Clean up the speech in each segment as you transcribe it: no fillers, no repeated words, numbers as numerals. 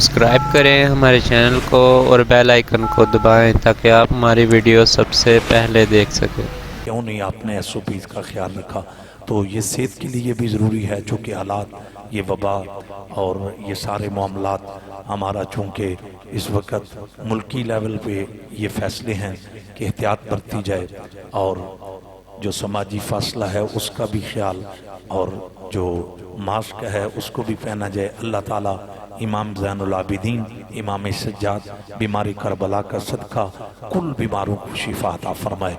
Subscribe کریں ہمارے channel کو اور بیل آئیکن کو دبائیں تاکہ آپ ہماری ویڈیو سب سے پہلے دیکھ سکیں۔ کیوں نہیں آپ نے ایس او پیز کا خیال رکھا؟ تو یہ صحت کے لیے بھی ضروری ہے، چونکہ حالات یہ وبا اور یہ سارے معاملات ہمارا چونکہ اس وقت ملکی لیول پہ یہ فیصلے ہیں کہ احتیاط برتی جائے اور جو سماجی فاصلہ ہے اس کا بھی خیال اور جو ماسک ہے اس کو بھی پہنا جائے۔ اللہ تعالیٰ امام زین العابدین امام سجاد بیماری کربلا کا صدقہ کل بیماروں کو شفا عطا فرمائے۔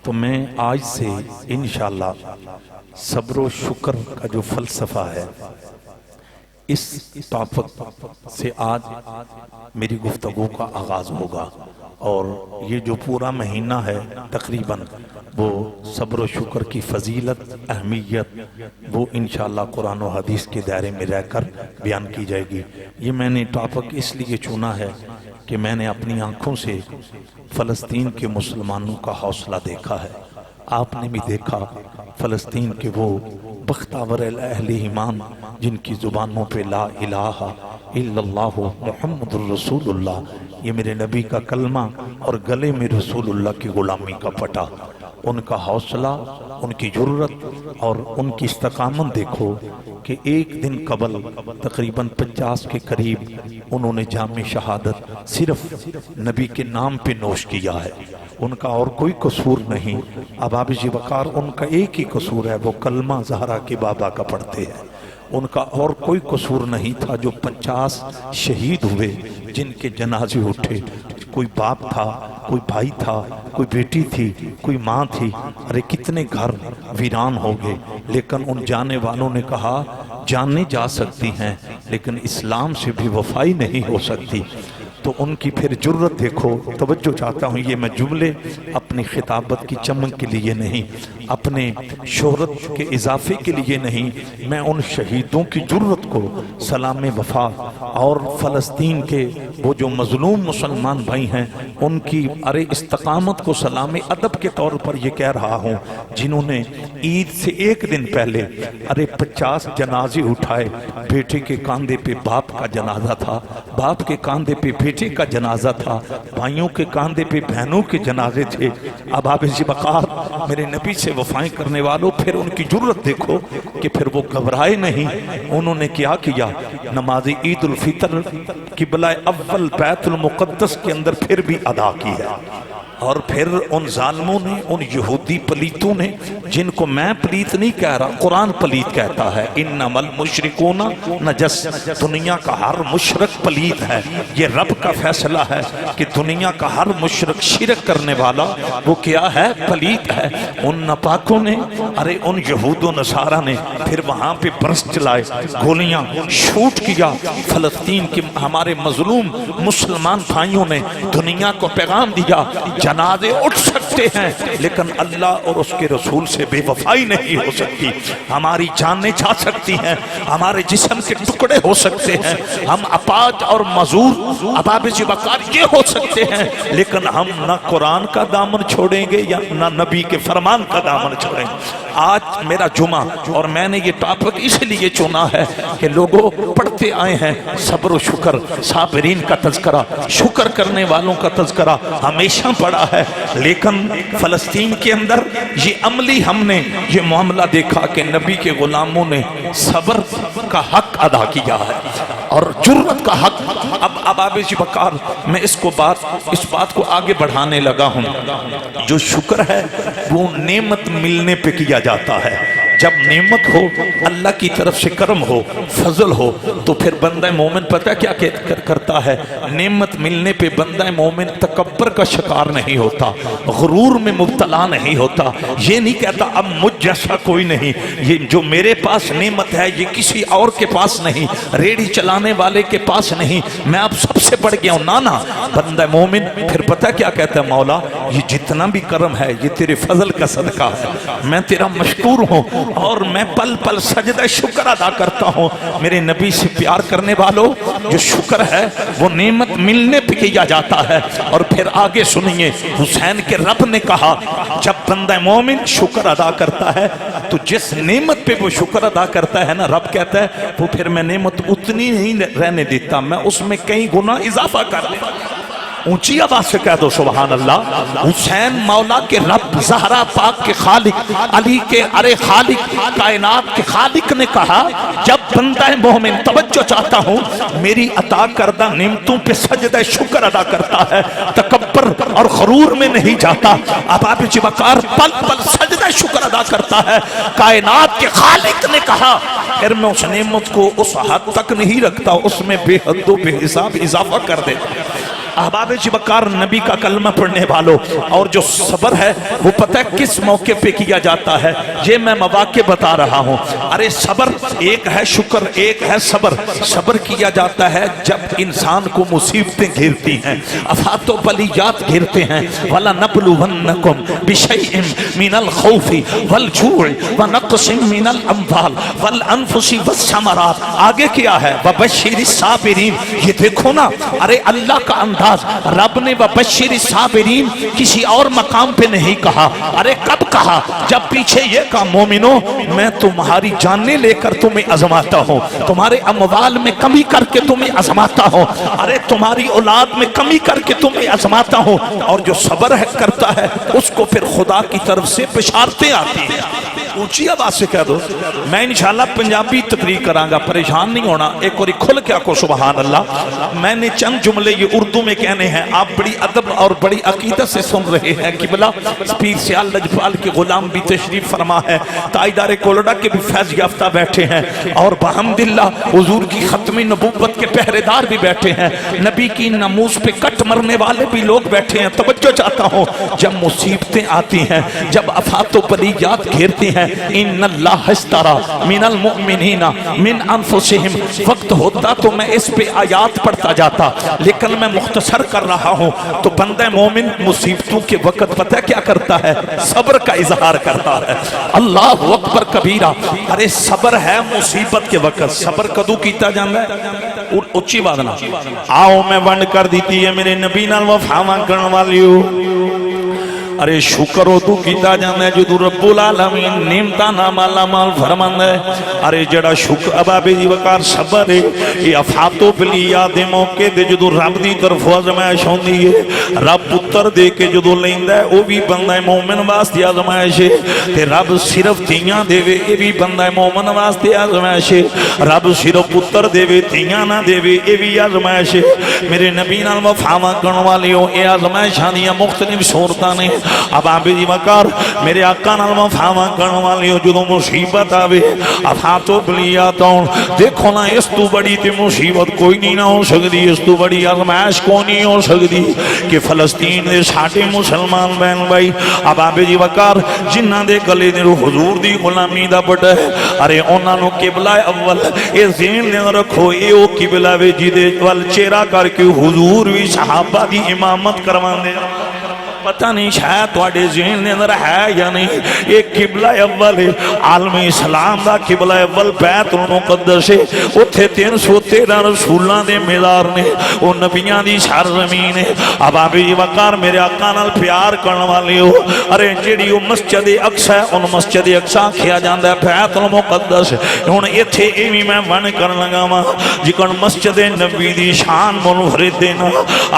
تو میں آج سے انشاءاللہ صبر و شکر کا جو فلسفہ ہے اس ٹاپک سے آج میری گفتگو کا آغاز ہوگا، اور یہ جو پورا مہینہ ہے تقریباً وہ صبر و شکر کی فضیلت اہمیت وہ انشاءاللہ قرآن و حدیث کے دائرے میں رہ کر بیان کی جائے گی۔ یہ میں نے ٹاپک اس لیے چنا ہے کہ میں نے اپنی آنکھوں سے فلسطین کے مسلمانوں کا حوصلہ دیکھا ہے۔ آپ نے بھی دیکھا فلسطین کے وہ بختاور اہل ایمان جن کی زبانوں پہ لا الہ الا اللہ محمد الرسول اللہ یہ میرے نبی کا کلمہ اور گلے میں رسول اللہ کی غلامی کا پٹا، ان کا حوصلہ، ان کی جرت اور ان کی استقامت دیکھو کہ ایک دن قبل تقریباً 50 کے قریب انہوں نے جام شہادت صرف نبی کے نام پہ نوش کیا ہے۔ ان کا اور کوئی قصور نہیں، اباب وقار ان کا ایک ہی قصور ہے، وہ کلمہ زہرا کے بابا کا پڑھتے ہیں۔ ان کا اور کوئی قصور نہیں تھا۔ جو 50 شہید ہوئے جن کے جنازے اٹھے، کوئی باپ تھا، کوئی بھائی تھا، کوئی بیٹی تھی، کوئی ماں تھی، ارے کتنے گھر ویران ہو گئے، لیکن ان جانے والوں نے کہا جانیں جا سکتی ہیں لیکن اسلام سے بھی وفائی نہیں ہو سکتی۔ تو ان کی پھر جرت دیکھو۔ توجہ چاہتا ہوں، یہ میں جملے اپنی خطابت کی چمک کے لیے نہیں، اپنے شہرت کے اضافے کے لیے نہیں، میں ان شہیدوں کی جرت کو سلام وفا اور فلسطین کے وہ جو مظلوم مسلمان بھائی ہیں ان کی ارے استقامت کو سلام ادب کے طور پر یہ کہہ رہا ہوں، جنہوں نے عید سے ایک دن پہلے ارے 50 جنازے اٹھائے۔ بیٹے کے کاندھے پہ باپ کا جنازہ تھا، باپ کے کاندھے پہ بیٹے کا جنازہ تھا، بھائیوں کے کاندھے پہ بہنوں کے جنازے تھے۔ اب آپ اسی وقار میرے نبی سے وفائیں کرنے والوں، پھر ان کی جرت دیکھو کہ پھر وہ گھبرائے نہیں۔ انہوں نے کیا کیا؟ نماز عید الفطر قبلہ اول بیت المقدس کے اندر پھر بھی ادا کی ہے، اور پھر ان ظالموں نے، ان یہودی پلیتوں نے، جن کو میں پلیت نہیں کہہ رہا، قرآن پلیت کہتا ہے، انما المشرکون نجس، دنیا کا ہر مشرک پلیت ہے۔ یہ رب کا فیصلہ ہے کہ دنیا کا ہر مشرک شرک کرنے والا وہ کیا ہے؟ پلیت ہے۔ ان ناپاکوں نے، ارے ان یہود و نصارہ نے پھر وہاں پہ برس چلائے، گولیاں شوٹ کیا۔ فلسطین کے ہمارے مظلوم مسلمان بھائیوں نے دنیا کو پیغام دیا جنازے اٹھ سکتے ہیں لیکن اللہ اور اس کے رسول سے بے وفائی نہیں ہو سکتی۔ ہماری جانیں جا سکتی ہیں، ہمارے جسم کے ٹکڑے ہو سکتے ہیں، ہم اپاج اور مزور اباب وقار یہ ہو سکتے ہیں، لیکن ہم نہ قرآن کا دامن چھوڑیں گے یا نہ نبی کے فرمان کا دامن چھوڑیں گے۔ آج میرا جمعہ اور میں نے یہ ٹاپک اس لیے چنا ہے کہ لوگوں پڑھتے آئے ہیں صبر و شکر، صابرین کا تذکرہ، شکر کرنے والوں کا تذکرہ ہمیشہ پڑھا ہے، لیکن فلسطین کے اندر یہ عملی ہم نے یہ معاملہ دیکھا کہ نبی کے غلاموں نے صبر کا حق ادا کیا ہے اور جرت کا حق۔ اب وقار میں اس بات کو آگے بڑھانے لگا ہوں۔ جو شکر ہے وہ نعمت ملنے پہ کیا جاتا ہے۔ جب نعمت ہو، اللہ کی طرف سے کرم ہو، فضل ہو، تو پھر بندہ مومن پتہ کیا کرتا ہے؟ نعمت ملنے پہ بندہ مومن تکبر کا شکار نہیں ہوتا، غرور میں مبتلا نہیں ہوتا، یہ نہیں کہتا اب مجھ جیسا کوئی نہیں، یہ جو میرے پاس نعمت ہے یہ کسی اور کے پاس نہیں، ریڑھی چلانے والے کے پاس نہیں، میں اب سب سے بڑھ گیا ہوں۔ نانا بندہ مومن پھر پتہ کیا کہتا ہے؟ مولا یہ جتنا بھی کرم ہے یہ تیرے فضل کا صدقہ ہے، میں تیرا مشکور ہوں اور میں پل پل سجدہ شکر ادا کرتا ہوں۔ میرے نبی سے پیار کرنے والوں جو شکر ہے وہ نعمت ملنے پہ کیا جاتا ہے. اور پھر آگے سنیے حسین کے رب نے کہا جب بندہ مومن شکر ادا کرتا ہے تو جس نعمت پہ وہ شکر ادا کرتا ہے نا، رب کہتا ہے وہ پھر میں نعمت اتنی نہیں رہنے دیتا، میں اس میں کئی گنا اضافہ کر دیتا. اونچی آواز سے کہہ دو سبحان اللہ. حسین مولا کے رب، زہرا پاک کے خالق، علی کے خالق، کائنات کے خالق نے کہا جب بندہ مومن توجہ چاہتا ہوں میری عطا کردہ نعمتوں پہ سجدہ شکر ادا کرتا ہے، تکبر اور غرور میں نہیں جاتا، اباب وقار پل پل سجدہ شکر ادا کرتا ہے. کائنات کے خالق نے کہا پھر میں اس نعمت کو اس حد تک نہیں رکھتا، اس میں بے حد و بے حساب اضافہ کر دیتا. احباب وقار نبی کا کلمہ پڑھنے والوں، اور جو صبر ہے وہ پتہ ہے کس موقع پہ کیا جاتا ہے، یہ میں مواقع بتا رہا ہوں. ارے صبر ایک ہے شکر، ایک ہے صبر. صبر کیا جاتا ہے جب انسان کو مصیبتیں گھیرتی ہیں، آفات و بلیات گھیرتے ہیں. وَلَنَبْلُوَنَّكُمْ بِشَيْءٍ مِّنَ الْخَوْفِ وَالْجُوعِ وَنَقْصٍ مِّنَ الْأَمْوَالِ وَالْأَنفُسِ وَالثَّمَرَاتِ. آگے کیا ہے وَبَشِّرِ الصَّابِرِينَ. یہ دیکھو نا، ارے اللہ کا انداز رب نے وَبَشِّرِ الصَّابِرِينَ کسی اور مقام پہ نہیں کہا. ارے کب کہا؟ جب پیچھے یہ کہا مومنو میں تمہاری جانیں لے کر تمہیں آزماتا ہوں، تمہارے اموال میں کمی کر کے تمہیں آزماتا ہوں، ارے تمہاری اولاد میں کمی کر کے تمہیں آزماتا ہوں. اور جو صبر ہے کرتا ہے اس کو پھر خدا کی طرف سے بشارتیں آتی ہیں. اونچی آواز سے کہہ دو. میں انشاءاللہ پنجابی تقریر کراں گا، پریشان نہیں ہونا. ایک اور کھل کے آکو سبحان اللہ. میں نے چند جملے یہ اردو میں کہنے ہیں، آپ بڑی ادب اور بڑی عقیدت سے سن رہے ہیں. قبلہ پیر سیال لجپال کے غلام بھی تشریف فرما ہے، تائیدار کولڈا کے بھی فیض یافتہ بیٹھے ہیں، اور بحمداللہ حضور کی ختم نبوت کے پہرے دار بھی بیٹھے ہیں، نبی کی ناموس پہ کٹ مرنے والے بھی لوگ بیٹھے ہیں. توجہ چاہتا ہوں جب مصیبتیں آتی ہیں، جب آفات و بلیات گھیرتی ہیں، ان اللہ اشترا من المؤمنین من انفسہم، وقت ہوتا تو میں اس پہ آیات پڑھتا جاتا لیکن میں مختصر کر رہا ہوں. تو بندہ مومن مصیبتوں کے وقت پتہ کیا کرتا ہے؟ صبر کا اظہار کرتا ہے. اللہ اکبر کبیرہ. ارے صبر ہے مصیبت کے وقت. صبر کدو کیتا جاندہ ہے؟ اچھی بات نا. آؤ میں ونڈ کر دیتی ہے میرے نبی نال وفاواں کرن والیو. ارے شکر ہو تو کیتا جاندہ ہے جدو رب العالمین نعمتاں نال مالا مال فرماندا ہے. ارے جڑا شکر اباب وقار صبر ہے یہ آفات و بلیات دے موقع تے جدو رب دی طرف آزمائش ہوندی ہے، رب پتر دے کے جدو لیندا ہے او بھی بندہ مومن واسطے آزمائش ہے، تے رب صرف تیاں دے وے اے بھی بندہ مومن واسطے آزمائش ہے، رب صرف پتر دے وے تیاں نہ دے وے اے بھی آزمائش ہے. میرے نبی نال وفاواں کرن والیو اے آزمائشاں دیاں مختلف صورتاں نے. اب آپ دی وقار میرے آقا نال وفاواں کرن والیو جدو مصیبت آوے آفات و بلیات آن، دیکھو نا اس تو بڑی تے مصیبت کوئی نہیں نہ ہو سکتی، اس تو بڑی آزمائش کوئی نہیں ہو سکتی کہ فلسطین دے ساٹے مسلمان بہن بھائی اب آپ دی وقار جنہ دے گلے دے حضور دی غلامی دا بڑا ہے. ارے انہاں نو قبلہ اول اے ذہن دے رکھو اے او قبلہ وے جدے وال چہرہ کر کے حضور بھی صحابہ دی امامت کرواندے. پتہ نہیں شاید تواڈے ذہن دے اندر ہے یا نہیں، یہ قبلہ اول ہے، عالم اسلام دا قبلہ اول بیت المقدس ہے. اوتھے 313 رسولاں دے مزار نے، او نبیاں دی سرزمین ہے. اب آپ وقار میرے آقا نال پیار کرن والے ہو، ارے جیڑی او مسجد اقصی ہے ان مسجد اقصی کھیا جاندا ہے بیت المقدس. ہن ایتھے ایویں میں ون کرن لگا وا جکن مسجد نبی دی شان منفرد دینا.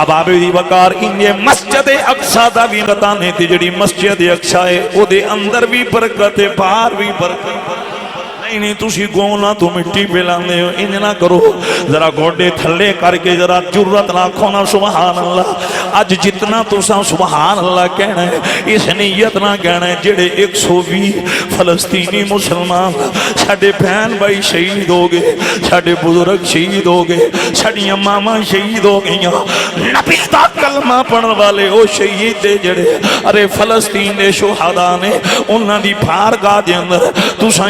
اب آپ وقار ان مسجد اقصی دا بھی بتانے تھی جڑی مسجد اقصی ہے او دے اندر بھی برکت ہے باہر بھی برکت. نہیں تسی گونا تو مٹی پلاندے ہو، انج نہ کرو، ذرا گوڑے تھلے کر کے ذرا جرت نہ نا سبحان اللہ. اج جتنا تساں سبحان اللہ کہنا ہے اس نیت نہ کہنا ہے جڑے 120 فلسطینی مسلمان ساڈے بہن بھائی شہید ہو گئے، ساڈے بزرگ شہید ہو گئے، ساڈیاں ماما شہید ہو گئیاں، نبی دا کلمہ پڑھن والے او شہید دے جڑے ارے فلسطین دے شہداء نے انہاں دی بارگاہ دے اندر تساں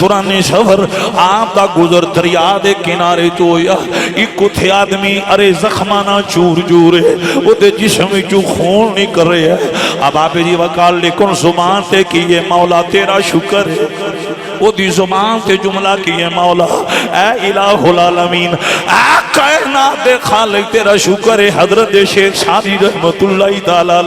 دوران سفر آپ دا گزر دریا دے کنارے تو ہویا ایک اتھے آدمی ارے زخمانہ چور جورے وہ دے جسم جو خون نہیں کر رہے ہیں اب آپ جی وقال لیکن زبان تے کیے مولا تیرا شکر ہے وہ دی زبان تے جملہ کیے مولا اے الہ العالمین اے کائنات دے خالق تیرا شکر ہے حضرت شیخ سعدی رحمت اللہ تعالیٰ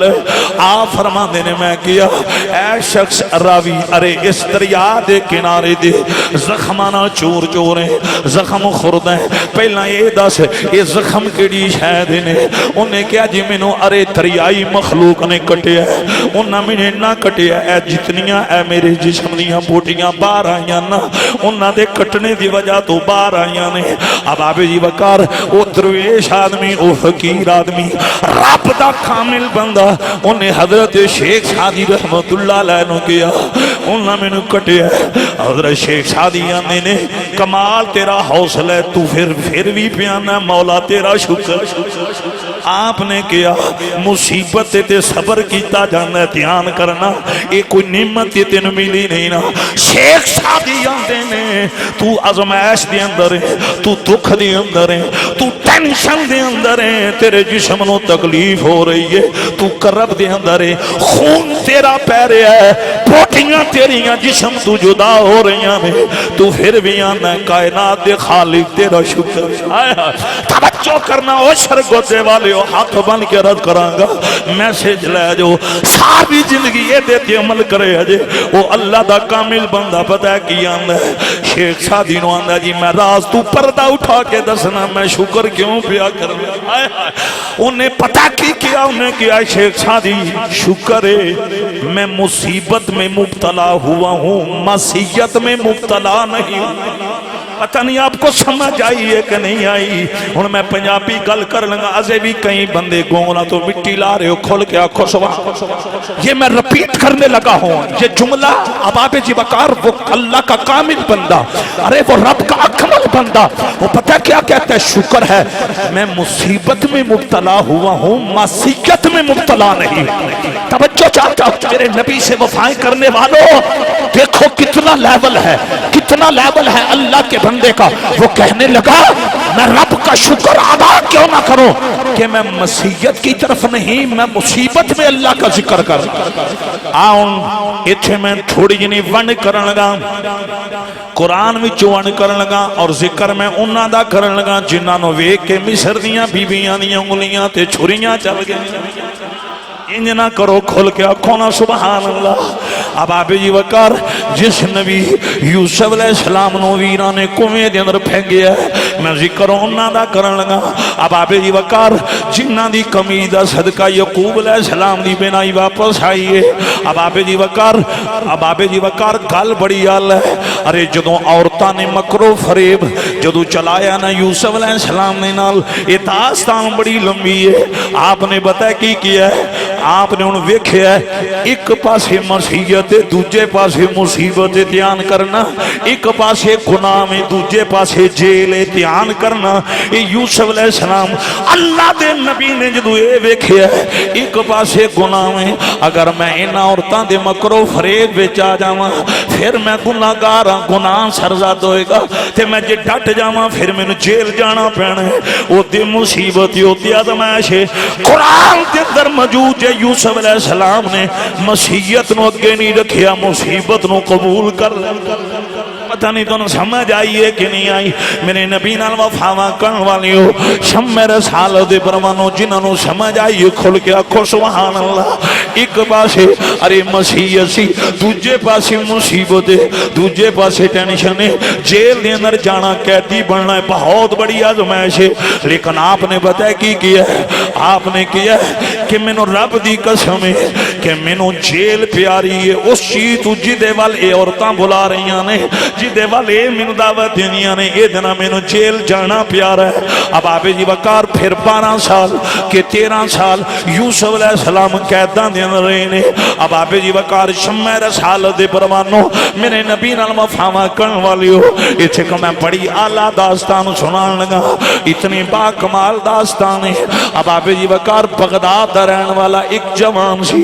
آپ فرما دینے میں کیا اے شخص راوی ارے اس دریا دے کنارے دے زخمانہ چور چوریں زخم خوردیں پہلا یہ دس یہ زخم کیڑی شاید نے انہیں کیا جی منو ارے دریائی مخلوق نے کٹیا ہے انہاں میں نہ کٹیا اے جتنیاں اے میرے جسم دیاں بوٹیاں باہر آئیاں نا انہاں دے کٹنے دی وجہ تو باہر آئیاں نے اب آپ جی وقار او درویش آدمی او فقیر آدمی رب دا کامل بندہ انہیں حضرت شیخ سعدی رحمت اللہ علیہ نے کیا انہاں میں نے کٹیا حضرت شیخ سعدی آنے نے کمال تیرا حوصلہ ہے تو پھر بھی پیانا مولا تیرا شکر آپ نے کیا مصیبت تے صبر کیتا جانا دھیان کرنا یہ کوئی نعمت تین ملی نہیں نا شیخ سعدی آندے نے تو ازمائش دے اندر ہے تو دکھ دے اندر ہے تو ٹینشن دے اندر ہے تیرے جسم نو تکلیف ہو رہی ہے تو کرب دے اندر ہے خون تیرا پیرے ہے پوٹیاں تیریاں جسم تو جدا ہو رہی ہیں تو پھر بھی آنا کائنات دے خالق تیرا شکر توجہ کرنا او شرگوتے والے ہو ہاتھ بن کے رد کرانگا میسیج لے جو ساری زندگی یہ دیتے عمل کرے جے وہ اللہ دا کامل بندہ پتہ ہے کی آندہ ہے شیخ سعدی نو آندہ جی میں راز تو پردہ اٹھا کے دسنا میں شکر کیوں پیا کر انہیں پتہ کی کیا انہیں کیا شیخ سعدی شکر ہے میں مصیبت میں مبتلا ہوا ہوں مسیحیت میں مبتلا نہیں پتہ نہیں آپ کو سمجھ آئی ہے کہ نہیں آئی ہن میں پنجابی گل کر لگا ازے بھی کئی بندے گونگلا تو مٹی لا رہے ہو کھول کے آنکھوں سبحان یہ میں رپیٹ کرنے لگا ہوں یہ جملہ اب آپ جی وقار وہ اللہ کا کامل بندہ ارے وہ رب کا اکمل بندہ وہ پتہ کیا کہتا ہے شکر ہے میں مصیبت میں مبتلا ہوا ہوں معصیت میں مبتلا نہیں توجہ چاہتا ہوں میرے نبی سے وفائیں کرنے والوں دیکھو کتنا لیول ہے اللہ کے بندے کا وہ کہنے لگا میں رب کا شکر ادا کیوں نہ کروں کہ میں مسیحیت کی طرف نہیں میں مصیبت میں اللہ کا ذکر کر آؤں اتھے میں تھوڑی جنی ون کرن لگا قرآن میں چوان کرن لگا اور ذکر میں انہاں دا کرن لگا جنہاں نو ویک کے مصر دیاں بیبیاں دیاں انگلیاں تے چھریاں چل گئے انجنا کرو کھل کے آنکھونا سبحان اللہ اب آپ جی وقار جس نبی یوسف علیہ السلام نو ویرانے کنویں دے اندر پھینگیا ہے میں ذکر انہاں دا کرن لگا اب آپ جی وقار جنہ دی قمیض دا صدقہ یعقوب علیہ السلام دی بنائی واپس آئی ہے اب آپ جی وقار گل بڑی آل ہے ارے جدوں عورتاں نے مکرو فریب جدوں چلایا نا یوسف علیہ السلام نے نال یہ داستان بڑی لمبی ہے آپ نے بتایا کی کیا ہے آپ نے انہوں ویکھیا ہے ایک پاسے مسیحیت دوجے پاسے مصیبت دھیان کرنا ایک پاسے گناہ میں دوجے پاسے جیل دھیان کرنا یہ یوسف علیہ السلام اللہ دے نبی نے جدو اے ویکھیا ہے ایک پاسے گناہ میں اگر میں ان عورتاں دے مکرو فریب وچ آ جاواں پھر میں گناہگار ہاں گناہ سرزد ہوئے گا تے میں جے ڈٹ جاواں پھر میں جیل جانا پینا ہے او دی مصیبت او دی آزمائش ہے قرآن دے اندر موجود ہے یوسف علیہ السلام نے مسیحیت نو اگے نہیں رکھیا مصیبت نو قبول کر لیا پتہ نہیں تو سمجھ آئی ہے کہ نہیں آئی میرے نبی نال وفاواں کرن والی ہو شمع رسالت دے پروانو جنہاں نو سمجھ آئی ہے کھل کے آکھو سبحان اللہ ایک پاسے ارے مسیحیت سی دوجے پاسے مصیبت دوجے پاسے ٹینشن جیل دے اندر جانا قیدی بننا ہے بہت بڑی آزمائش ہے لیکن آپ نے بتایا کی کیا ہے آپ نے کیا ہے کہ مینوں رب دی قسم ہے کہ مینوں جیل پیاری ہے اس چیز تو جدے وال اے عورتاں بلا رہیاں نے جدے وال اے مینوں دعوت دینیاں نے اے دنا مینوں جیل جانا پیارا ہے اب آپ جی وقار پھر 12 سال کہ 13 سال یوسف علیہ السلام قیداں دے اندر رہے نے اب آپ جی وقار شمع رسالت دے پروانو میرے نبی نال وفاواں کرن والی ہو ایتھے کہ میں بڑی اعلیٰ داستان سنان لگا اتنی با کمال داستان ہے اب آپ جی وقار بغداد رہن والا ایک جوان سی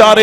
4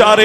4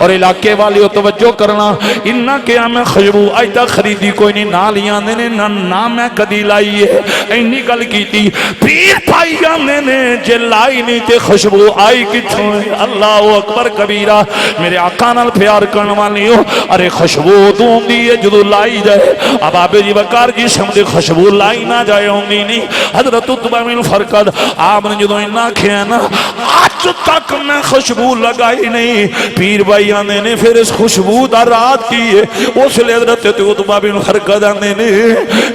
اور علاقے والی توجہ کرنا انہاں کیا میں خوشبو اج تک خریدی کوئی نہیں نہ لیاں نے نہ میں کدی لائی ہے اینی گل کیتی پیر پائی جاندے نے جے لائی نہیں تے خوشبو آئی کتھوں ہے اللہ اکبر کبیرہ میرے آقا نال پیار کرن والی ہو ارے خوشبو تو ہوندی ہے جدو لائی جائے اب آبے جی وقار جی سمجھے خوشبو لائی نہ جائے ہوندی نہیں حضرت عتبہ بن فرقد آپ نے جدو انہاں کھیا نا آج تک میں خوشبو لگائی نہیں پیر بھائی آنے نے پھر اس خوشبو دا رات کی ہے اس لئے حضرت عتبہ بن فرقد آنے نے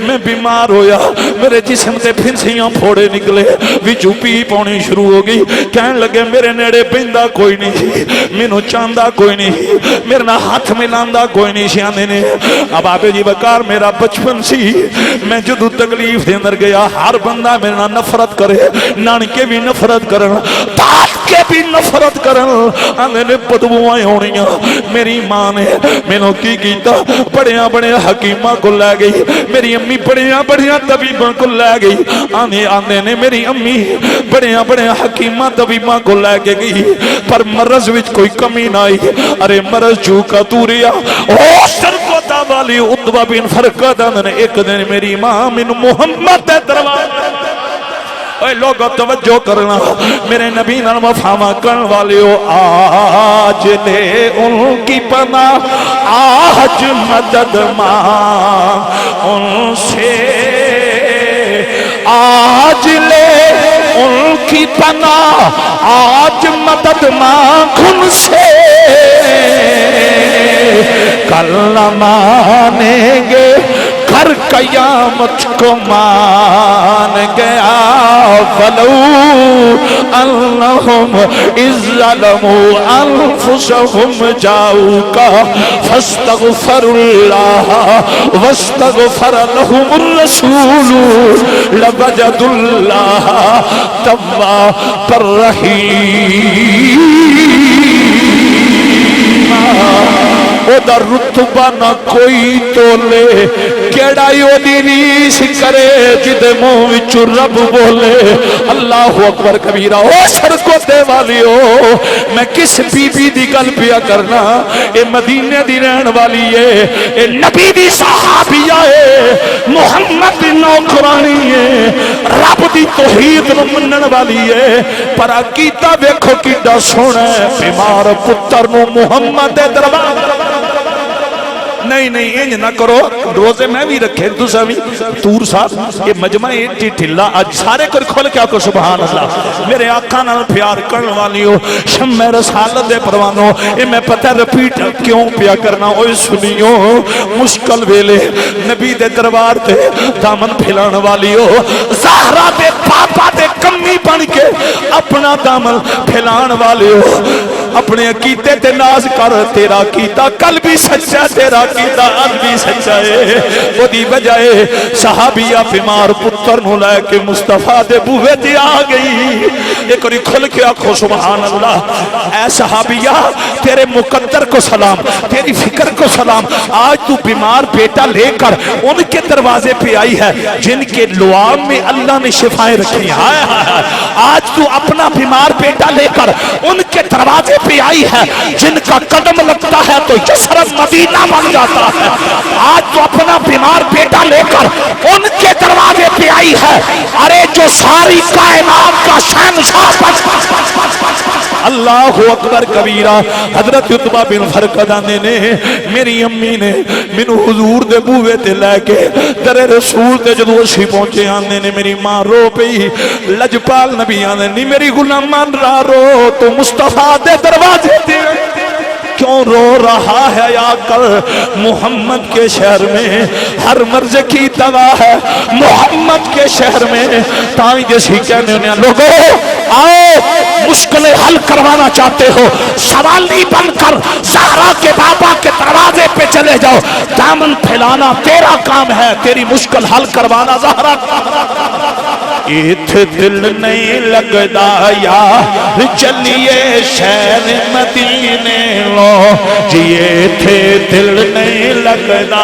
میں بیمار ہویا میرے جسم تے پھنسیاں پھوڑے نکلے وچوں پی پونی شروع ہو گئی کہنے لگے میرے نیڑے بندہ کوئی نہیں مینوں چاندہ کوئی نہیں میرے نہ ہاتھ ملاندہ کوئی نہیں شیانے نے اب آبے جی وقار میرا بچپن سی میں جدو تکلیف دے اندر گیا ہر بندہ میرے نہ نفرت کرے نانکے بھی نفرت کرن داد کے بھی نفرت کرن آنے نے بدبوائیں ہونیاں میری ماں نے مینوں کی کیتا بڑیاں بڑے حکیمہ کو لے گئی میری امی بڑیاں بڑیاں طبیبہ کو لے گئی آنے نے میری امی بڑیاں بڑے حکیمہ طبیبہ کو لے کے گئی پر مرض وچ کوئی کمی نہ آئی ارے مرض چوکا توریا او سرکوتا والی عتبہ بن فرقد نے ایک دن میری ماں من محمد دروازے اے لوگ توجہ کرنا میرے نبی نال وفا کرن والے ہو آج لے ان کی پناہ آج مدد مانگ ان سے آج لے ان کی پناہ آج مدد مانگ ان سے کل نہ مانیں گے ہر قیامت کو مان گیا فلو انہم اذ ظلموا انفسہم جاؤک فاستغفر اللہ واستغفر لہم الرسول لوجد اللہ توابا الرحیم ادھر رتبہ نہ کوئی تولے کیڑا یو دی ریس کرے جدے منہ وچوں رب بولے اللہ اکبر کبیرہ او سڑکو دے والی ہو میں کس بی بی دی گل پیا کرنا اے مدینے دی رہن والی ہے اے نبی دی صحابیہ ہے محمد دی نوکرانی ہے رب دی توحید نو منن والی ہے پر عقیدہ ویکھو کیڈا سونا ہے بیمار پتر نو محمد دے دربار نہیں انج نہ کرو روزے میں بھی رکھے دوسرا بھی تور صاحب یہ مجمع ایٹی ٹھلا آج سارے کر کھول کیا کو سبحان اللہ میرے آقا نال پیار کرن والی ہو شمع رسالت دے پروانو یہ میں پتہ رپیٹ کیوں پیا کرنا اوہ سنیو مشکل ویلے نبی دے دربار تے دامن پھیلان والی ہو زہرہ دے پاپا دے کمی بن کے اپنا دامن پھیلان والی ہو اپنے عقیدے تے ناز کر تیرا عقیدہ کل بھی سچا تیرا عقیدہ آج بھی سچا ہے وہ دی بجائے صحابیہ بیمار پتر نو لے کے مصطفیٰ دے بوے تے آ گئی ایک اور کھل کے آنکھو سبحان اللہ اے صحابیہ تیرے مقدر کو سلام تیری فکر کو سلام آج تو بیمار بیٹا لے کر ان کے دروازے پہ آئی ہے جن کے لعاب میں اللہ نے شفائیں رکھی ہیں آج تو اپنا بیمار بیٹا لے کر ان کے دروازے پہ آئی ہے جن کا قدم لگتا ہے تو یسرب مدینہ بن جاتا ہے آج تو اپنا بیمار بیٹا لے کر ان کے دروازے پہ آئی ہے ارے جو ساری کائنات کا شہنشاہ اللہ اکبر کبیرہ حضرت عتبہ بن فرقد نے میری امی نے مینوں حضور دے بوے تے لے کے در رسول تے جدوں اسی پہنچے آنے نے میری ماں رو پئی لجپال نبی آنے نہیں میری غلامان را رو تو مصطفیٰ دے دروازے تے کیوں رو رہا ہے یا کر محمد کے شہر میں ہر مرض کی دوا ہے محمد کے شہر میں تائیں جیسی کہنے انہیں لوگوں آؤ مشکلیں حل کروانا چاہتے ہو سوالی بن کر زہرا کے بابا کے دروازے پہ چلے جاؤ دامن پھیلانا تیرا کام ہے تیری مشکل حل کروانا زہرا ایتھ دل نہیں لگدا یا چلیے شہر مدینے لو جیے تھے دل نہیں لگدا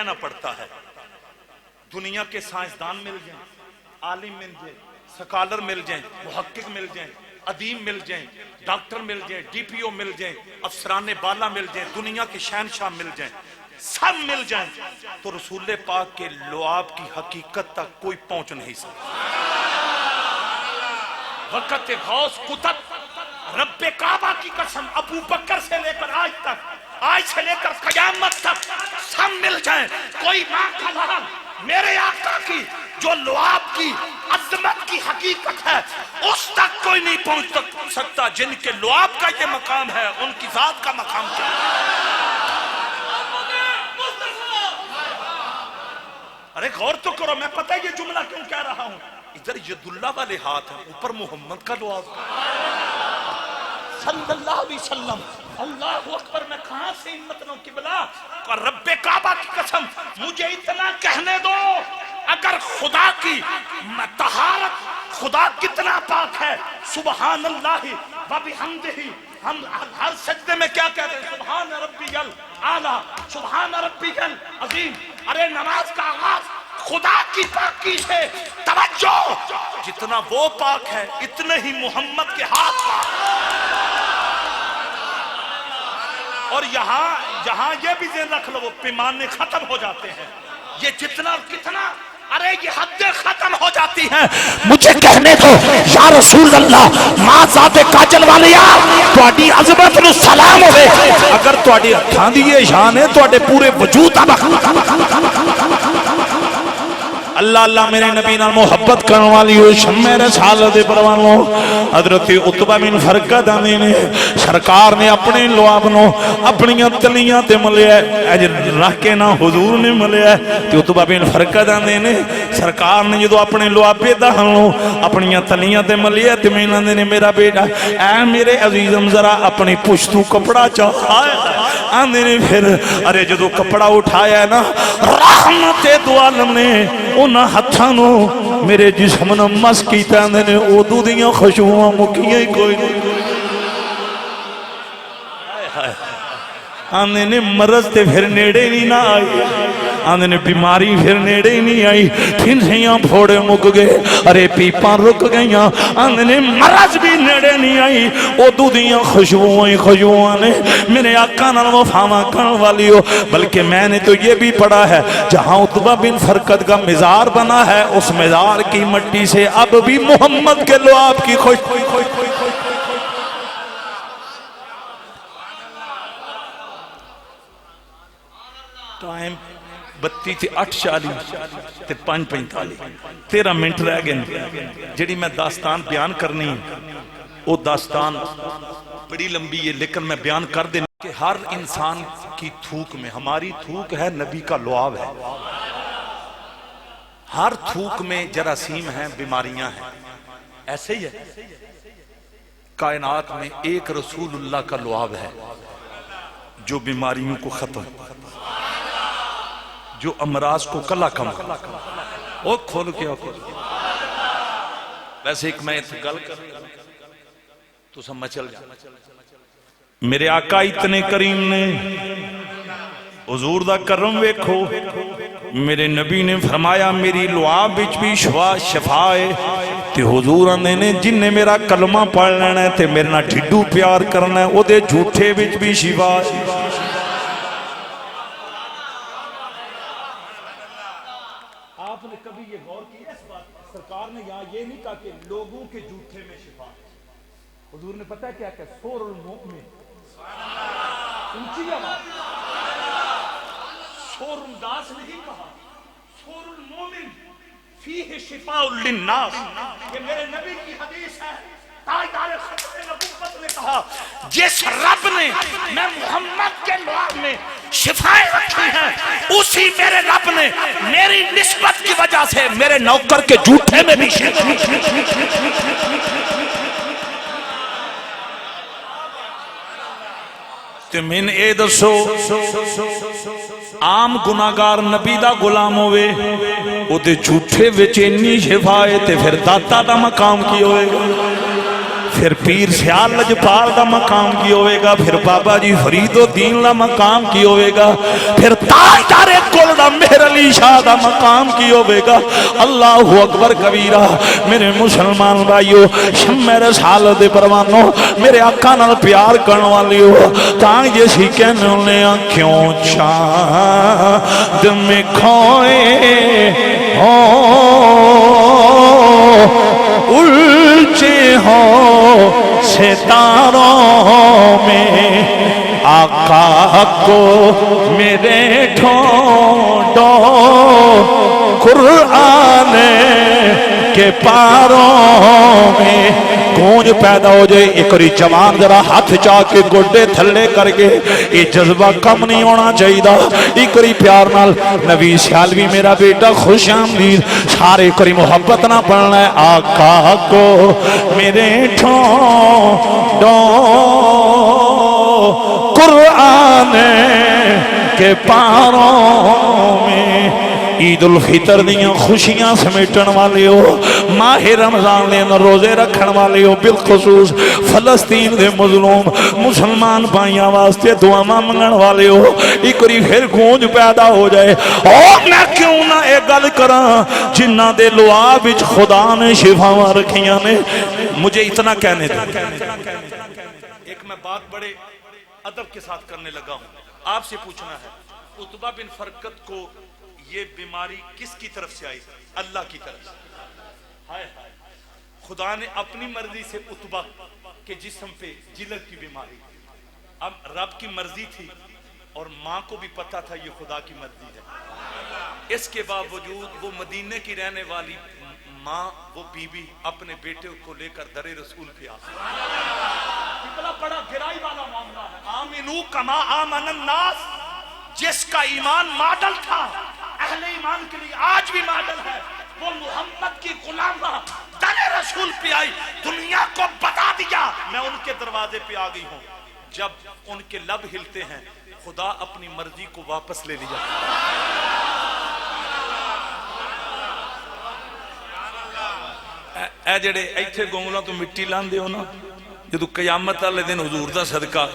رہنا پڑتا ہے. دنیا کے سائنسدان مل جائیں, عالم مل جائیں, سکالر مل جائیں, محقق مل جائیں, ادیم مل جائیں, ڈاکٹر مل جائیں, ڈی پی او مل جائیں, افسران بالا مل جائیں, دنیا کے شہنشاہ مل جائیں, سب مل جائیں, تو رسول پاک کے لعاب کی حقیقت تک کوئی پہنچ نہیں سکتا. وقت غوث قطب رب کعبہ کی قسم ابو بکر سے لے کر آج تک, آج سے لے کر قیامت تک سب مل جائیں, کوئی ماں کا لال میرے آقا کی جو لعاب کی عظمت کی حقیقت ہے اس تک کوئی نہیں پہنچ سکتا. جن کے لعاب کا یہ مقام ہے ان کی ذات کا مقام کیا ہے؟ ارے غور تو کرو, میں پتہ یہ جملہ کیوں کہہ رہا ہوں. ادھر ید اللہ والے ہاتھ ہیں, اوپر محمد کا لعاب صلی اللہ علیہ وسلم. اللہ اکبر. میں کہاں سے ہمت لوں قبلہ, اور رب کعبہ کی قسم مجھے اتنا کہنے دو, اگر خدا کی طہارت, خدا کتنا پاک ہے, سبحان اللہ و بحمدہ, ہم ہر سجدے میں کیا کہتے ہیں؟ سبحان ربی الاعلی, سبحان ربی العظیم. ارے نماز کا آغاز خدا کی پاکی سے. توجہ, جتنا وہ پاک ہے اتنے ہی محمد کے ہاتھ پاک. اور یہاں یہ بھی ذہن رکھ لو, وہ پیمانے ختم ہو جاتے ہیں. یہ جتنا کتنا, ارے یہ حدیں ختم ہو جاتی ہیں. مجھے کہنے دو یا رسول اللہ, ماں ذات کاجل والیا تواڈی عظمت نو سلام ہوے. اگر تواڈی ہتھاں دی یہ شان ہے, تواڈے پورے وجود دا اللہ اللہ میرے نبی نال محبت کرن والی ہو شمع رسالت پروانو حضرت عتبہ بن فرقد آندے نے سرکار نے اپنے لعاب نو اپنی تلیاں تے ملیا اج رکھ کے نہ حضور نے ملیا. تے عتبہ بن فرقد آندے نے سرکار نے جدو اپنے لعابے دا نو اپنی تلیاں تے ملیا تے میں آندے نے میرا بیٹا اے میرے عزیزم ذرا اپنی پشتو کپڑا چاہا آندے نے. پھر ارے جدو کپڑا اٹھایا نا رحمت دو عالم نے انہاں ہتھاں نو میرے جسم نو مس کیتا نے, اودوں دیاں خوشبوئاں مکیاں ہی کوئی نہیں. آندے نے مرض تے پھر نیڑے نہیں نہ آئی, آندے نے بیماری پھر نیڑے نہیں آئی, پھنسیاں پھوڑے مک گئے, ارے پیپاں رک گئیاں, آندے نے مرض بھی نیڑے نہیں آئی, اودوں دیاں خوشبوئاں نے میرے آقا نال وفاواں کرن والی ہو. بلکہ میں نے تو یہ بھی پڑھا ہے جہاں عتبہ بن فرقد کا مزار بنا ہے اس مزار کی مٹی سے اب بھی محمد کے لعاب کی ٹائم 32 تے 8:40 تے 5:45 13 منٹ رہ گئے. جڑی میں داستان بیان کرنی وہ داستان بڑی لمبی ہے, لیکن میں بیان کر دینا کہ ہر انسان کی تھوک میں, ہماری تھوک ہے نبی کا لعاب ہے, ہر تھوک میں جراثیم ہیں, بیماریاں ہیں. ایسے ہی ہے کائنات میں ایک رسول اللہ کا لعاب ہے جو بیماریوں کو ختم, جو امراض کو کلا کم. وہ کھول کے ویسے ایک میں گل کر تو سمجھ چل جا. میرے آقا اتنے کریم نے, حضور دا کرم ویکھو, میرے نبی نے فرمایا میری لعاب وچ بھی شفا ہے. تے حضور آندے نے جن نے میرا کلمہ پڑھ لینا ہے تے میرے نال ڈھڈو پیار کرنا ہے او دے جھوٹے وچ بھی شفا ہے. آپ نے کبھی یہ غور کیا اس بات, سرکار نے یہاں یہ نہیں کہا کہ لوگوں کے جھوٹے میں شفا, حضور نے پتہ کیا کہ سور المؤمن, اونچی آواز, سور انداز نہیں کہا, سور المؤمن فیہ شفاء للناس. یہ میرے نبی کی حدیث ہے. تاجدار ختم نبوت نے کہا جس رب نے میں محمد کے لعاب میں شفائیں رکھی ہیں اسی میرے رب نے میری نسبت کی وجہ سے میرے نوکر کے جھوٹے میں بھی تے من اے دسو عام گناہگار نبی دا غلام ہوئے او دے جھوٹے وچ اتنی شفا ہے تے پھر داتا دا مقام کی ہوئے گا. پھر پیر سیال لجپال دا مقام کی ہوئے گا، پھر بابا جی فرید الدین دا مقام کی ہوئے گا، پھر تاجدار کل دا مہر علی شاہ دا مقام کی ہوئے گا۔ اللہ اکبر کبیرہ۔ میرے مسلمان بھائیو، شمع رسالت پروانو، میرے آقا نال پیار کرن والیو، تاں جیسی کہنے انہیں کیوں چاند میں کھوئے الجھے ہو ستاروں میں، آقا کو میرے ڈھونڈو قرآن کے پاروں میں۔ گونج پیدا ہو جائے، ایک اور جوان ذرا ہاتھ چاہ کے گوڑے تھلے کر کے، یہ جذبہ کم نہیں ہونا چاہیے۔ ایک اور پیار نال نبی سیالوی میرا بیٹا خوش آمدید، سارے ایک اور محبت نہ پڑھنا ہے۔ آقا کو میرے ڈھونڈو قرآن کے پاروں میں۔ عید الفطر دیاں خوشیاں سمیٹن والے ہو، ماہ رمضان دے روزے رکھن والے ہو، بالخصوص فلسطین دے مظلوم مسلمان بھائیاں واسطے دعا منگن والے ہو، ایک باری پھر گونج پیدا ہو جائے۔ اور میں کیوں نہ ایک گل کراں جنہ دے لعاب وچ خدا نے شفاواں رکھیاں نے۔ مجھے اتنا کہنے دیں، ایک میں بات بڑے ادب کے ساتھ کرنے لگا ہوں، آپ سے پوچھنا ہے، عتبہ بن فرقت کو یہ بیماری کس کی طرف سے آئی؟ اللہ کی طرف سے۔ خدا نے اپنی مرضی سے عتبہ کے جسم پہ جلد کی بیماری، اب رب کی مرضی تھی اور ماں کو بھی پتا تھا یہ خدا کی مرضی ہے، اس کے باوجود وہ مدینے کی رہنے والی ماں، وہ بی بی اپنے بیٹے کو لے کر در رسول پہ آ بڑا گرائی والا معاملہ ہے۔ آمنو کما آمن الناس، جس کا ایمان ماڈل تھا اہل ایمان کے لیے آج بھی ماڈل ہے، وہ محمد کی غلامہ در رسول پہ آئی، دنیا کو بتا دیا میں ان کے دروازے پہ آ گئی ہوں۔ جب ان کے لب ہلتے ہیں خدا اپنی مرضی کو واپس لے لیا۔ اے جڑے ایتھے گونگلاں تو مٹی لاندے ہو نا، جدو قیامت والے دن حضور دا صدقہ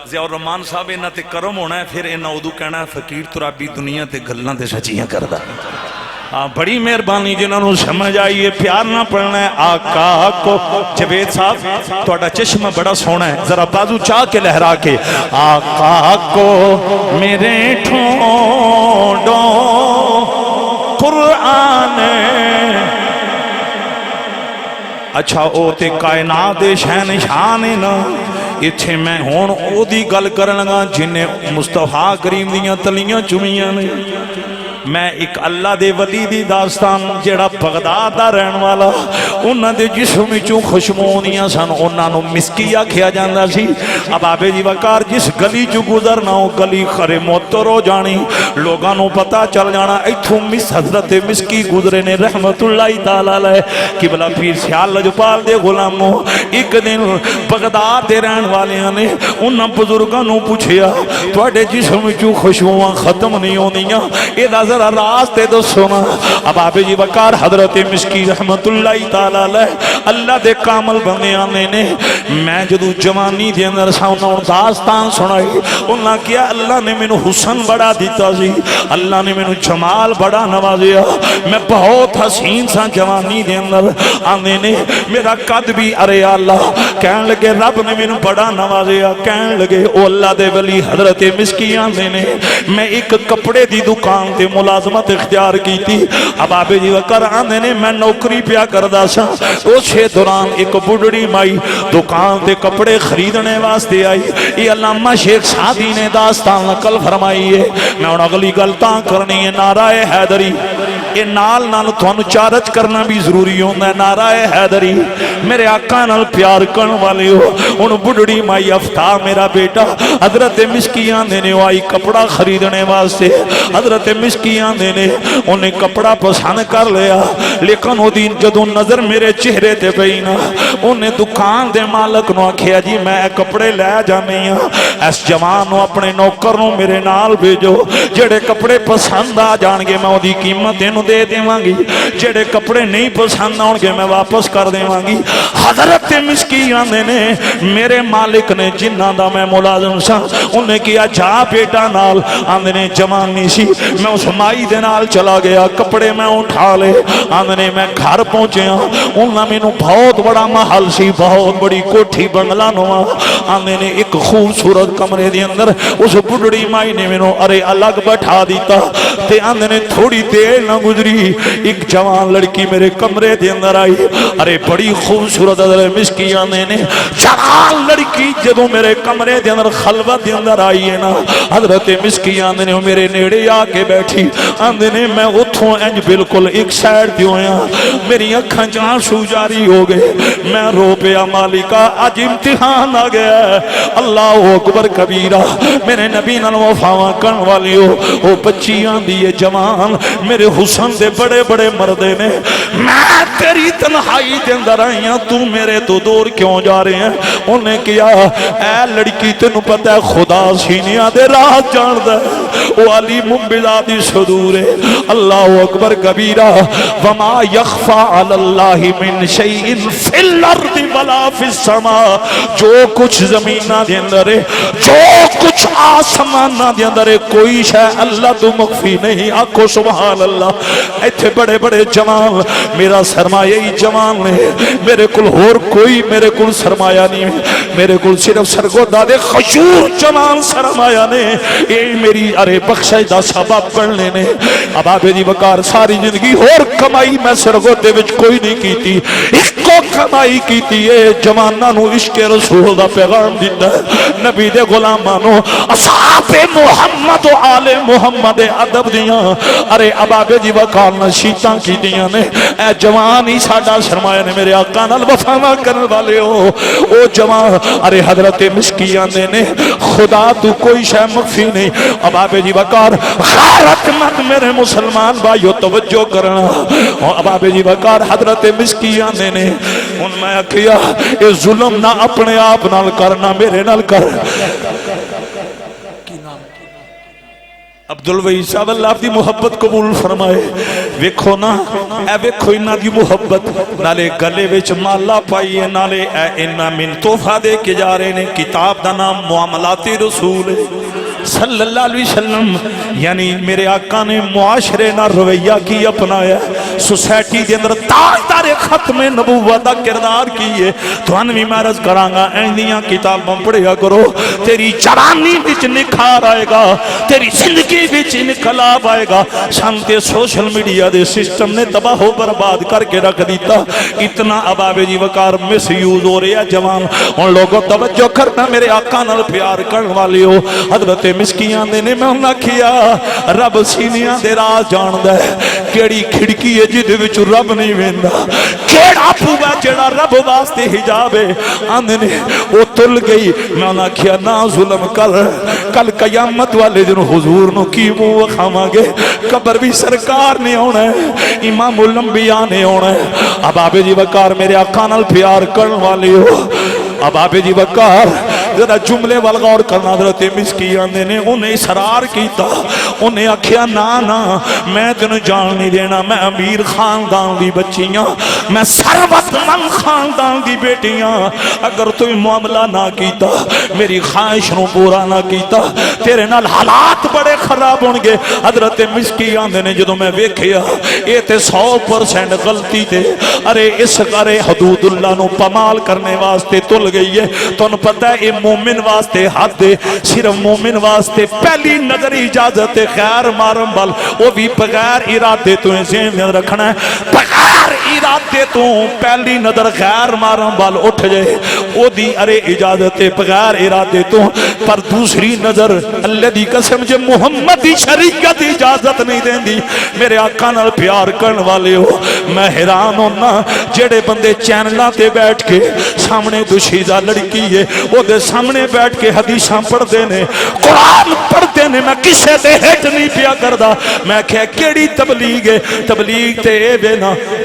ضیاء الرحمان صاحب انہاں تے کرم ہونا ہے، پھر انہاں ادو کہنا ہے فقیر ترابی دنیا تے گلاں تے سچیاں کردا۔ بڑی مہربانی جنہاں نوں سمجھ آئیے، پیار نہ پڑھنا ہے۔ آقا کو جوید صاحب تہاڈا چشمہ بڑا سونا ہے، ذرا بازو چاہ کے لہرا کے، آقا کو میرے ڈھونڈو قرآن۔ اچھا او تے کائنات دے شہنشاہ نے نا، اتھے میں ہون او دی گل کرن لگا جنہیں مصطفیٰ کریم دیاں تلیاں چمیاں نے۔ میں ایک اللہ دے ولی دی داستان جڑا بغداد دا رہن والا، انہاں دے جسم وچوں خوشبو آندیاں سن، انہاں نوں مسکی آکھیا جاندا سی۔ اب آبے جی وقار جس گلی چوں گزرنا او گلی خرے معطر ہو جانی، لوگاں نوں پتہ چل جانا ایتھوں مس حضرت مسکی گزرے نے رحمت اللہ تعالی علیہ۔ قبلہ پیر سیال لجپال دے غلاموں، ایک دن بغداد دے رہن والیاں نے انہاں بزرگاں نوں پوچھیا تواڈے جسم وچوں خوشبوواں ختم نہیں ہوندیاں، اے ذرا راستے دو سونا۔ اب آبے جی وقار حضرت مسکی رحمت اللہ تعالی علیہ اللہ دے کامل بندے آنے نے، میں جدو جوانی دے اندر ساؤنا داستان سنائی، انہاں کیا اللہ نے میں حسن بڑا دیتا سی، اللہ نے میں جمال بڑا نوازیا، میں بہت حسین سا جوانی دے اندر آنے نے، میرا قد بھی ارے اللہ کہن لگے رب نے میں بڑا نوازیا، کہن لگے او اللہ دے ولی حضرت مسکی آنے نے، میں ایک کپڑے دی دکان تے ملازمت اختیار کی تھی۔ اب آبے جی وقار آنے نے میں نوکری پیا کردہ سا، اسے دوران ایک بڑھڑی مائی دکان تے کپڑے خریدنے واسطے آئی۔ یہ علامہ شیخ سعدی نے داستان نقل فرمائی ہے، میں ان اگلی گلتاں کرنی ہے نعرہ حیدری، یہ نال تھانو چارج کرنا بھی ضروری ہوتا ہے، نعرہ حیدری میرے آقا نال پیار کرن والے ہو۔ ان بڑھڑی مائی افتاح میرا بیٹا حضرت مسکیاں دینے آئی کپڑا خریدنے واسطے، حضرت مسکیاں دینے انہیں کپڑا پسند کر لیا، لیکن وہ دین جدو نظر میرے چہرے تے پہینا انہیں دکان دے مالک نو آکھیا جی میں کپڑے لے جانے ہاں اس جوان نو اپنے نوکر نو میرے نال بھیجو جڑے کپڑے پسند آ جان گے میں اودی قیمت اینو دے دیواں گی جڑے کپڑے نہیں پسند آن گے میں واپس کر دیواں گی حضرت مسکین آندے نے میرے مالک نے جنہاں دا میں ملازم سا انہیں کیا جا بیٹا نال آندے نے جوان نہیں سی میں اس مائی دے نال چلا گیا کپڑے میں اٹھا لے آندے نے میں گھر پہنچے ہاں انہاں مینوں بہت بڑا محل سی بہت بڑی کوٹھی بنگلہ نوا آندے نے ایک خوبصورت کمرے دے اندر اس بڑھڑی مائی نے مینوں ارے الگ بٹھا دیتا تے آندے نے تھوڑی دیر نہ گزری ایک جوان لڑکی میرے کمرے دے اندر آئی ارے بڑی خوبصورت حضرت مسکی آندے نے جوان لڑکی جدوں میرے کمرے دے اندر خلوت دے اندر آئی ہے نا حضرت مسکی آندے نے میرے نیڑے آ کے بیٹھی آندے نے میں اتھوں انج بالکل ایک سائڈ تے ہویا میری اکھاں چ آنسو جاری ہو گئے میں رو پیا مالکا اج امتحان آ گیا ہے اللہ اکبر کبیرہ میرے نبی نال وفاواں کرن والیو او بچیاں دی جوان میرے حسن دے بڑے بڑے مردے نے میں تیری تنہائی دے اندر آئی ہاں تو میرے تو دور کیوں جا رہے ہیں انہیں کیا اے لڑکی تینوں پتہ ہے خدا سینیاں دے راہ جاندہ ہے او علی مبلادی صدور ہے اللہ اکبر کبیرہ وما یخفا علی اللہ من شیئن فی الارض ولا فی السماء جو کچھ زمینہ دے اندر ہے جو کچھ آسمانہ دے اندر ہے کوئی شے اللہ تو مخفی نہیں آکھو سبحان اللہ ایتھے بڑے بڑے جوان میرا سرمایہ ہی جوان ہے میرے کل اور کوئی میرے کل سرمایہ نہیں میرے کل صرف سرگودہ دے خشور جوان سرمایہ نے یہ میری ارے بخشش دا سبب پڑھنے نے اب آبے دی وقار ساری زندگی اور کمائی میں سرگودے وچ کوئی نہیں کیتی اس کو کمائی کیتی ہے جواناں نو عشق رسول دا پیغام دیتا ہے نبی دے غلامانو اصحاب محمد و آل محمد ادب دیاں ارے اب آبے دی وقار نشیتاں کی دیاں نے اے جوان ہی ساڈا سرمایہ نے میرے آقا نال وفا کرن والے ہو او جوان ارے حضرت مسکیان نے خدا تو کوئی شے مخفی نہیں اب آبے دی وقار غیرت مند میرے مسلمان بھائیو توجہ کرنا اب آبے دی وقار حضرت مسکیان نے ان میں کیا اے ظلم نہ اپنے آپ نال کرنا میرے نال کر عبدالوہی صاحب اللہ دی محبت قبول فرمائے ویکھو نا اے ویکھو انہاں دی محبت نالے گلے وچ مالا پائی ہے نالے اے انہاں من تحفہ دے کے جا رہے نے کتاب دا نام معاملات رسول صلی اللہ علیہ وسلم یعنی میرے آقا نے معاشرے نہ رویہ کی اپنایا سوسائٹی دے اندر تاجدار ختم نبوت دا کردار کیے تو انوی مرض کرانگا ایندیاں کتاب پڑھیا کرو تیری جوانی وچ نکھار آئے گا تیری زندگی وچ انقلاب آئے گا سامتے سوشل میڈیا دے سسٹم نے تباہ و برباد کر کے رکھ دیتا اتنا اباب جی وقار مس یوز ہو رہا جوان ان لوگوں توجہ کرنا میرے آقا نال پیار کرن والے ہو حضرت مسکیان دے نے میں انہاں کیا رب سینیاں دے راز جاندا ہے کیڑی کھڑکی ہے جدے وچ رب نہیں ویندا کیڑا پوگا جڑا رب واسطے حجاب ہے آندے نے او تل گئی میں انہاں کیا نہ ظلم کر کل قیامت والے دن حضور نو کی منہ کھاواں گے قبر بھی سرکار نے ہونا ہے امام الانبیاء نے ہونا ہے اب آبے جی وقار میرے آقا نال پیار کرن والے ہو اب آبے جی وقار ذرا جملے والغور کرنا حضرت مسکیان نے انہیں اصرار کیتا انہیں آکھیا نا میں تینوں جان نہیں دینا میں امیر خاندان دی بچیاں میں ثروت مند خاندان دی بیٹیاں اگر تو معاملہ نہ کیتا میری خواہش نو پورا نہ کیتا تیرے نال حالات بڑے خراب ہون گے حضرت مسکیان نے جدوں میں ویکھیا اے تے 100% غلطی تے ارے اس کرے حدود اللہ نو پامال کرنے واسطے تل گئی ہے تو ان پتہ ہے مومن واسطے حد دے صرف مومن واسطے پہلی نظر اجازت غیر مارم بل وہ بھی بغیر ارادے تو ذہن میں رکھنا ہے بغیر ارادے تو پہلی نظر غیر مارم بل اٹھ جائے وہ دی ارے اجازت بغیر ارادے تو پر دوسری نظر اللہ دی قسم جے محمد دی شریعت اجازت نہیں دیں دی میرے آقا نال پیار کرن والے ہو میں حیران ہونا جڑے بندے چینلاں تے بیٹھ کے سامنے دوشیدہ لڑکی ہے وہ دے سامنے بیٹھ کے حدیثاں پڑھ دینے قرآن پڑھ دینے میں کسے دے ہٹ نہیں پیا کردا میں کہے کیڑی تبلیغ ہے تبلیغ تے اے بینا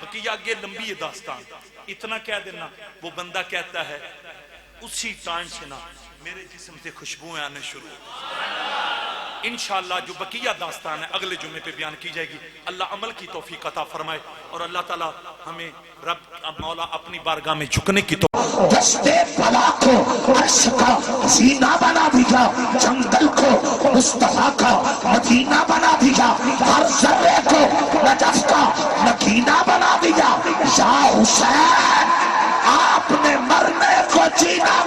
بقیہ آگے لمبی ہے داستان، اتنا کہہ دینا وہ بندہ کہتا ہے اسی ٹائم سے نا میرے جسم سے خوشبوئیں آنے شروع ہو۔ انشاءاللہ جو بقیہ داستان ہے اگلے جمعے پہ بیان کی جائے گی۔ اللہ عمل کی توفیق عطا فرمائے اور اللہ تعالیٰ ہمیں رب مولا اپنی بارگاہ میں جھکنے کی توفیق۔ دستے بلا کو عرش کا زینہ بنا دیا، جنگل کو مصطفیٰ کا مدینہ بنا دیا، ہر ذرے کو نجف کا مکینہ بنا دیا۔ یا حسین آپ نے مرنے کو جینا